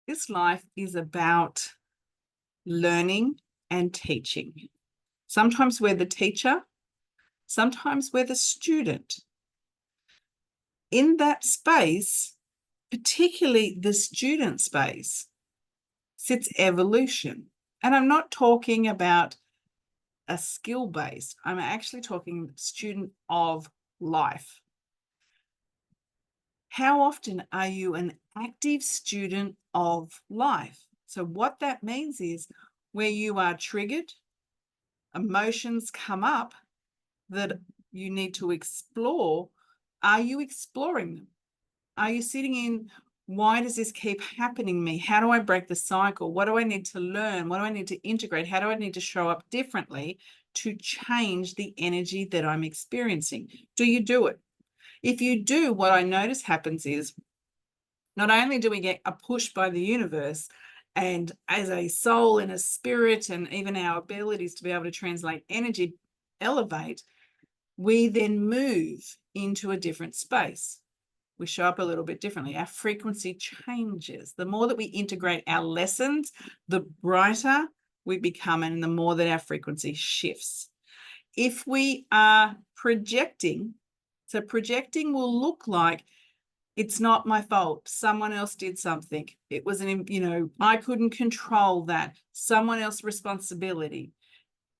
This life is about learning and teaching. Sometimes we're the teacher, sometimes we're the student. In that space, particularly the student space, sits evolution. And I'm not talking about a skill-based, I'm actually talking student of life. How often are you an active student of life? So what that means is where you are triggered, emotions come up that you need to explore. Are you exploring them? Are you sitting in, why does this keep happening to me? How do I break the cycle? What do I need to learn? What do I need to integrate? How do I need to show up differently to change the energy that I'm experiencing? Do you do it? If you do, what I notice happens is not only do we get a push by the universe, and as a soul and a spirit, and even our abilities to be able to translate energy elevate, we then move into a different space. We show up a little bit differently. Our frequency changes. The more that we integrate our lessons, the brighter we become, and the more that our frequency shifts. If we are projecting, so projecting will look like, it's not my fault. Someone else did something. It was I couldn't control that. Someone else's responsibility.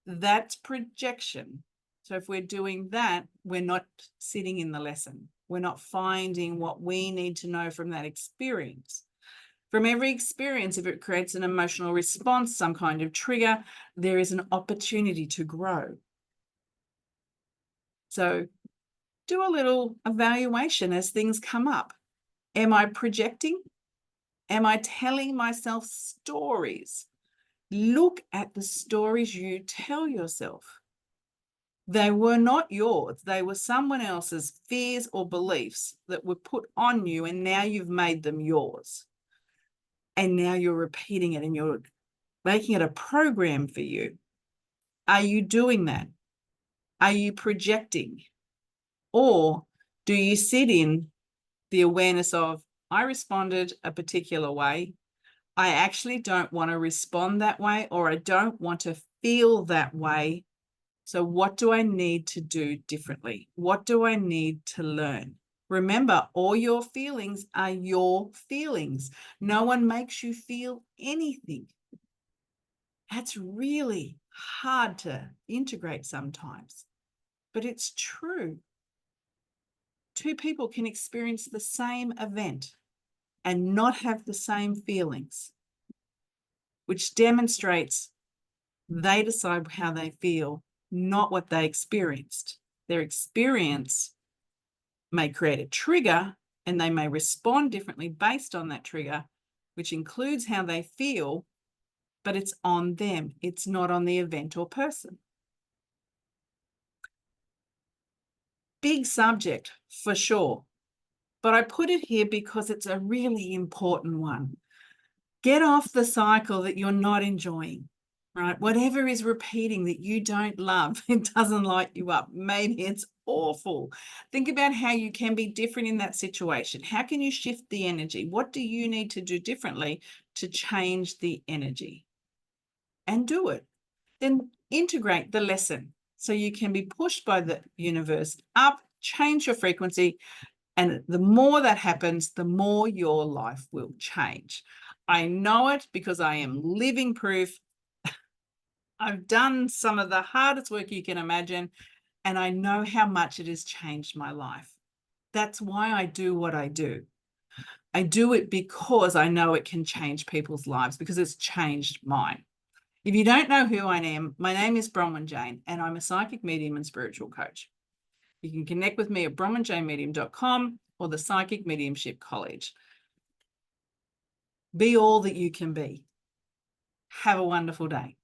That's projection. So if we're doing that, we're not sitting in the lesson. We're not finding what we need to know from that experience. From every experience, if it creates an emotional response, some kind of trigger, there is an opportunity to grow. So do a little evaluation as things come up. Am I projecting? Am I telling myself stories? Look at the stories you tell yourself. They were not yours. They were someone else's fears or beliefs that were put on you, and now you've made them yours. And now you're repeating it and you're making it a program for you. Are you doing that? Are you projecting? Or do you sit in the awareness of, I responded a particular way. I actually don't want to respond that way, or I don't want to feel that way. So what do I need to do differently? What do I need to learn? Remember, all your feelings are your feelings. No one makes you feel anything. That's really hard to integrate sometimes, but it's true. Two people can experience the same event and not have the same feelings, which demonstrates they decide how they feel, not what they experienced. Their experience may create a trigger, and they may respond differently based on that trigger, which includes how they feel, but it's on them. It's not on the event or person. Big subject for sure, but I put it here because it's a really important one. Get off the cycle that you're not enjoying, right? Whatever is repeating that you don't love, it doesn't light you up. Maybe it's awful. Think about how you can be different in that situation. How can you shift the energy? What do you need to do differently to change the energy? And do it. Then integrate the lesson so you can be pushed by the universe up, change your frequency. And the more that happens, the more your life will change. I know it because I am living proof. I've done some of the hardest work you can imagine, and I know how much it has changed my life. That's why I do what I do. I do it because I know it can change people's lives, because it's changed mine. If you don't know who I am, my name is Bronwyn Jane, and I'm a psychic medium and spiritual coach. You can connect with me at bronwynjanemedium.com or the Psychic Mediumship College. Be all that you can be. Have a wonderful day.